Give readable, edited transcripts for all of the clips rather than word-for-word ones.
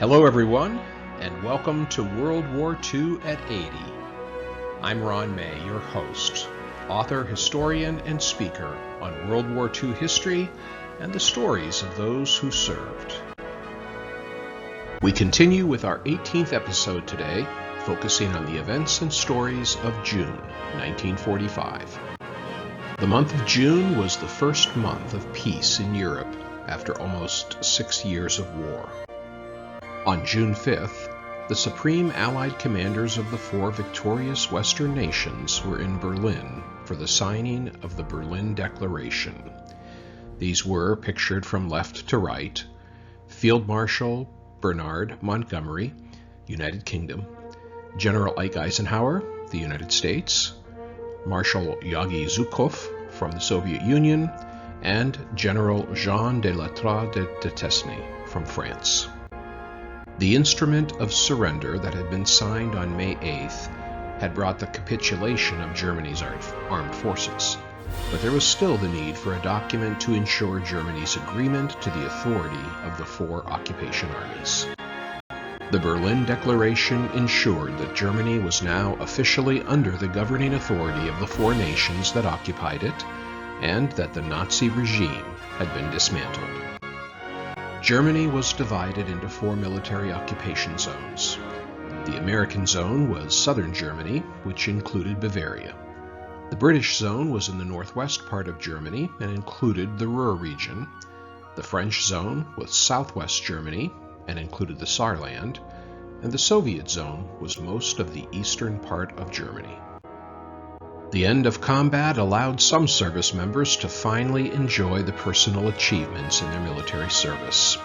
Hello everyone, and welcome to World War II at 80. I'm Ron May, your host, author, historian, and speaker on World War II history and the stories of those who served. We continue with our 18th episode today, focusing on the events and stories of June 1945. The month of June was the first month of peace in Europe after almost 6 years of war. On June 5th, the Supreme Allied commanders of the four victorious Western nations were in Berlin for the signing of the Berlin Declaration. These were, pictured from left to right, Field Marshal Bernard Montgomery, United Kingdom, General Ike Eisenhower, the United States, Marshal Yagi Zhukov from the Soviet Union, and General Jean de Lattre de Duquesne from France. The instrument of surrender that had been signed on May 8th had brought the capitulation of Germany's armed forces, but there was still the need for a document to ensure Germany's agreement to the authority of the four occupation armies. The Berlin Declaration ensured that Germany was now officially under the governing authority of the four nations that occupied it, and that the Nazi regime had been dismantled. Germany was divided into four military occupation zones. The American zone was southern Germany, which included Bavaria. The British zone was in the northwest part of Germany and included the Ruhr region. The French zone was southwest Germany and included the Saarland, and the Soviet zone was most of the eastern part of Germany. The end of combat allowed some service members to finally enjoy the personal achievements in their military service.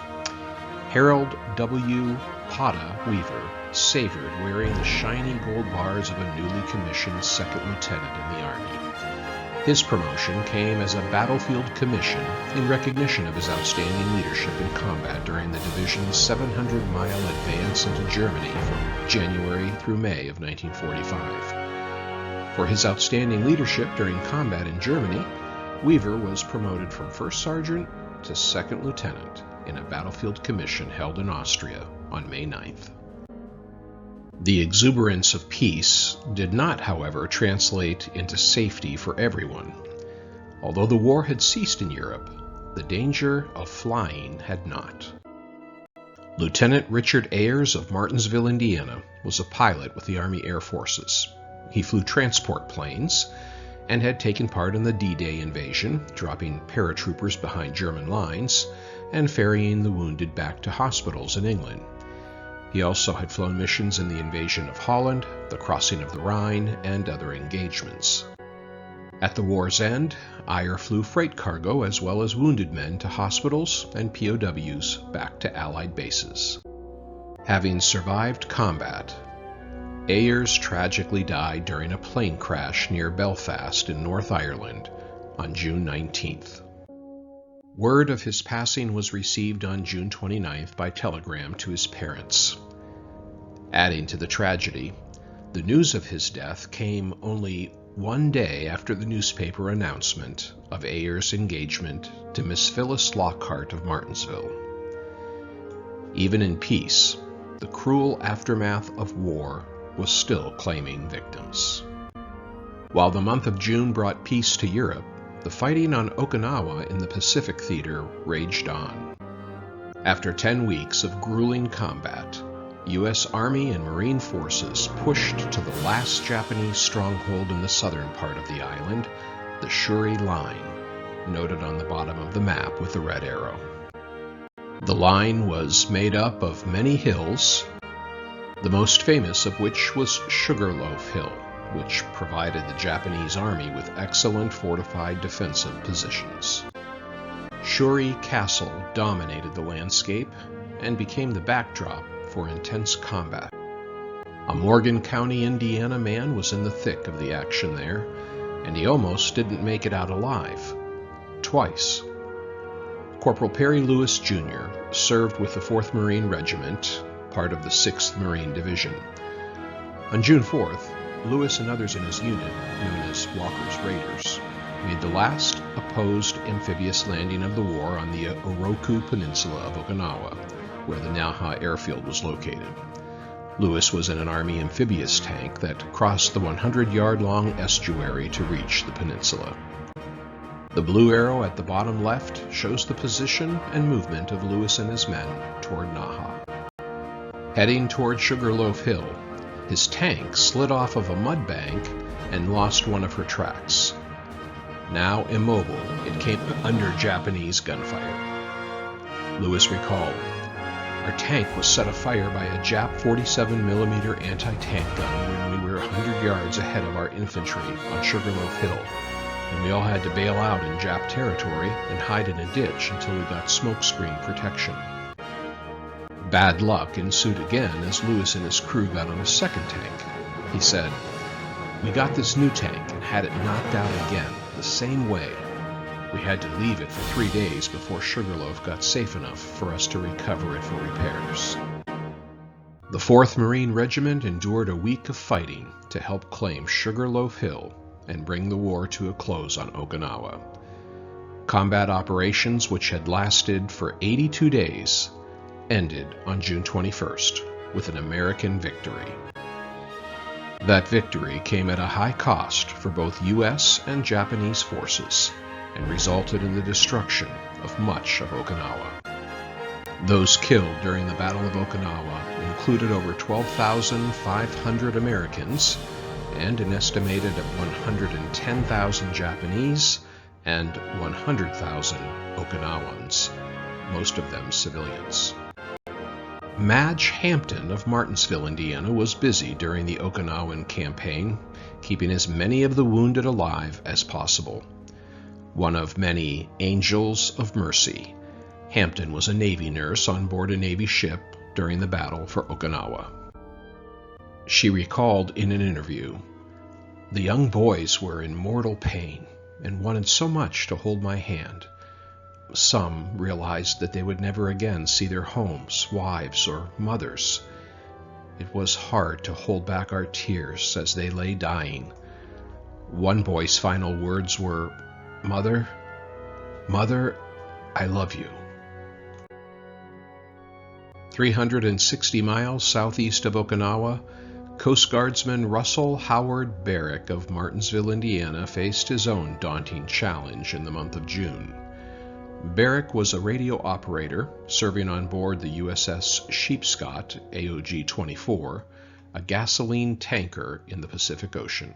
Harold W. Potta Weaver savored wearing the shiny gold bars of a newly commissioned second lieutenant in the Army. His promotion came as a battlefield commission in recognition of his outstanding leadership in combat during the division's 700-mile advance into Germany from January through May of 1945. For his outstanding leadership during combat in Germany, Weaver was promoted from first sergeant to second lieutenant in a battlefield commission held in Austria on May 9th. The exuberance of peace did not, however, translate into safety for everyone. Although the war had ceased in Europe, the danger of flying had not. Lieutenant Richard Ayers of Martinsville, Indiana, was a pilot with the Army Air Forces. He flew transport planes and had taken part in the D-Day invasion, dropping paratroopers behind German lines and ferrying the wounded back to hospitals in England. He also had flown missions in the invasion of Holland, the crossing of the Rhine, and other engagements. At the war's end, Ayer flew freight cargo as well as wounded men to hospitals and POWs back to Allied bases. Having survived combat, Ayers tragically died during a plane crash near Belfast in North Ireland on June 19th. Word of his passing was received on June 29th by telegram to his parents. Adding to the tragedy, the news of his death came only one day after the newspaper announcement of Ayers' engagement to Miss Phyllis Lockhart of Martinsville. Even in peace, the cruel aftermath of war was still claiming victims. While the month of June brought peace to Europe, the fighting on Okinawa in the Pacific Theater raged on. After 10 weeks of grueling combat, U.S. Army and Marine forces pushed to the last Japanese stronghold in the southern part of the island, the Shuri Line, noted on the bottom of the map with the red arrow. The line was made up of many hills, the most famous of which was Sugarloaf Hill, which provided the Japanese army with excellent fortified defensive positions. Shuri Castle dominated the landscape and became the backdrop for intense combat. A Morgan County, Indiana man was in the thick of the action there, and he almost didn't make it out alive. Twice. Corporal Perry Lewis, Jr. served with the 4th Marine Regiment, part of the 6th Marine Division. On June 4th, Lewis and others in his unit, known as Walker's Raiders, made the last opposed amphibious landing of the war on the Oroku Peninsula of Okinawa, where the Naha airfield was located. Lewis was in an Army amphibious tank that crossed the 100-yard-long estuary to reach the peninsula. The blue arrow at the bottom left shows the position and movement of Lewis and his men toward Naha. Heading toward Sugarloaf Hill, his tank slid off of a mud bank and lost one of her tracks. Now immobile, it came under Japanese gunfire. Lewis recalled, "Our tank was set afire by a Jap 47mm anti-tank gun when we were 100 yards ahead of our infantry on Sugarloaf Hill, and we all had to bail out in Jap territory and hide in a ditch until we got smokescreen protection." Bad luck ensued again as Lewis and his crew got on a second tank. He said, "We got this new tank and had it knocked out again, the same way. We had to leave it for 3 days before Sugarloaf got safe enough for us to recover it for repairs." The 4th Marine Regiment endured a week of fighting to help claim Sugarloaf Hill and bring the war to a close on Okinawa. Combat operations, which had lasted for 82 days, ended on June 21st with an American victory. That victory came at a high cost for both U.S. and Japanese forces and resulted in the destruction of much of Okinawa. Those killed during the Battle of Okinawa included over 12,500 Americans and an estimated 110,000 Japanese and 100,000 Okinawans, most of them civilians. Madge Hampton of Martinsville, Indiana, was busy during the Okinawan campaign, keeping as many of the wounded alive as possible. One of many Angels of Mercy, Hampton was a Navy nurse on board a Navy ship during the battle for Okinawa. She recalled in an interview, "The young boys were in mortal pain and wanted so much to hold my hand. Some realized that they would never again see their homes, wives, or mothers. It was hard to hold back our tears as they lay dying. One boy's final words were, 'Mother, Mother, I love you.'" 360 miles southeast of Okinawa, Coast Guardsman Russell Howard Barrick of Martinsville, Indiana, faced his own daunting challenge in the month of June. Barrick was a radio operator serving on board the USS Sheepscott AOG-24, a gasoline tanker in the Pacific Ocean.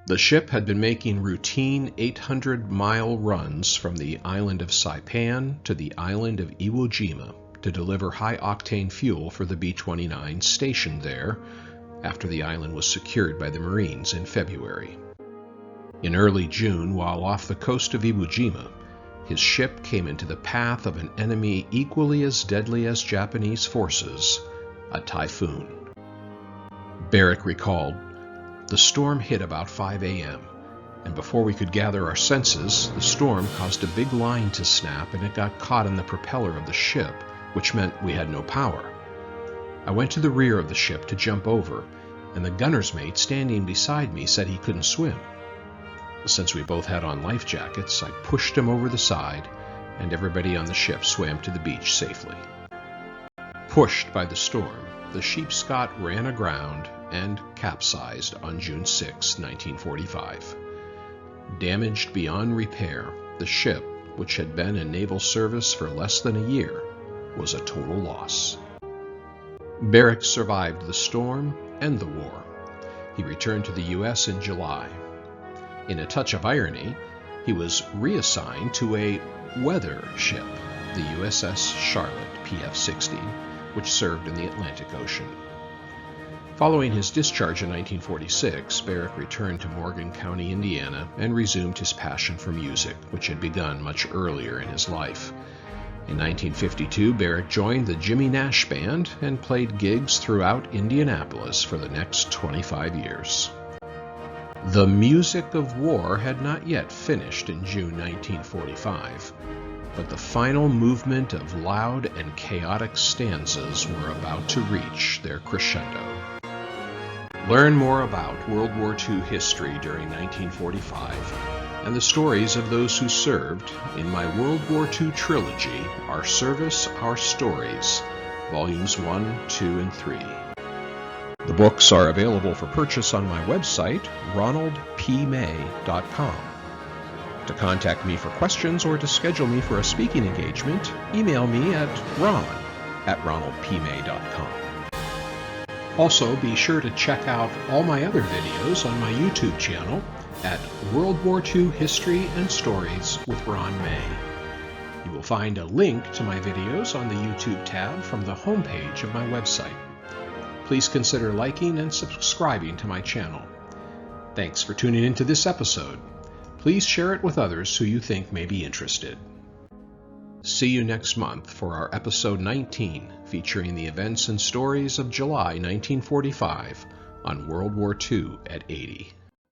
The ship had been making routine 800-mile runs from the island of Saipan to the island of Iwo Jima to deliver high-octane fuel for the B-29 stationed there after the island was secured by the Marines in February. In early June, while off the coast of Iwo Jima, his ship came into the path of an enemy equally as deadly as Japanese forces, a typhoon. Barrick recalled, "The storm hit about 5 a.m., and before we could gather our senses, the storm caused a big line to snap and it got caught in the propeller of the ship, which meant we had no power. I went to the rear of the ship to jump over, and the gunner's mate standing beside me said he couldn't swim. Since we both had on life jackets, I pushed him over the side, and everybody on the ship swam to the beach safely." Pushed by the storm, the Sheepscott ran aground and capsized on June 6, 1945. Damaged beyond repair, the ship, which had been in naval service for less than a year, was a total loss. Barrick survived the storm and the war. He returned to the U.S. in July. In a touch of irony, he was reassigned to a weather ship, the USS Charlotte PF-60, which served in the Atlantic Ocean. Following his discharge in 1946, Barrick returned to Morgan County, Indiana, and resumed his passion for music, which had begun much earlier in his life. In 1952, Barrick joined the Jimmy Nash Band and played gigs throughout Indianapolis for the next 25 years. The music of war had not yet finished in June 1945, but the final movement of loud and chaotic stanzas were about to reach their crescendo. Learn more about World War II history during 1945 and the stories of those who served in my World War II trilogy, Our Service, Our Stories, Volumes 1, 2, and 3. The books are available for purchase on my website, ronaldpmay.com. To contact me for questions or to schedule me for a speaking engagement, email me at ron@ronaldpmay.com. Also, be sure to check out all my other videos on my YouTube channel at World War II History and Stories with Ron May. You will find a link to my videos on the YouTube tab from the homepage of my website. Please consider liking and subscribing to my channel. Thanks for tuning into this episode. Please share it with others who you think may be interested. See you next month for our episode 19, featuring the events and stories of July 1945 on World War II at 80.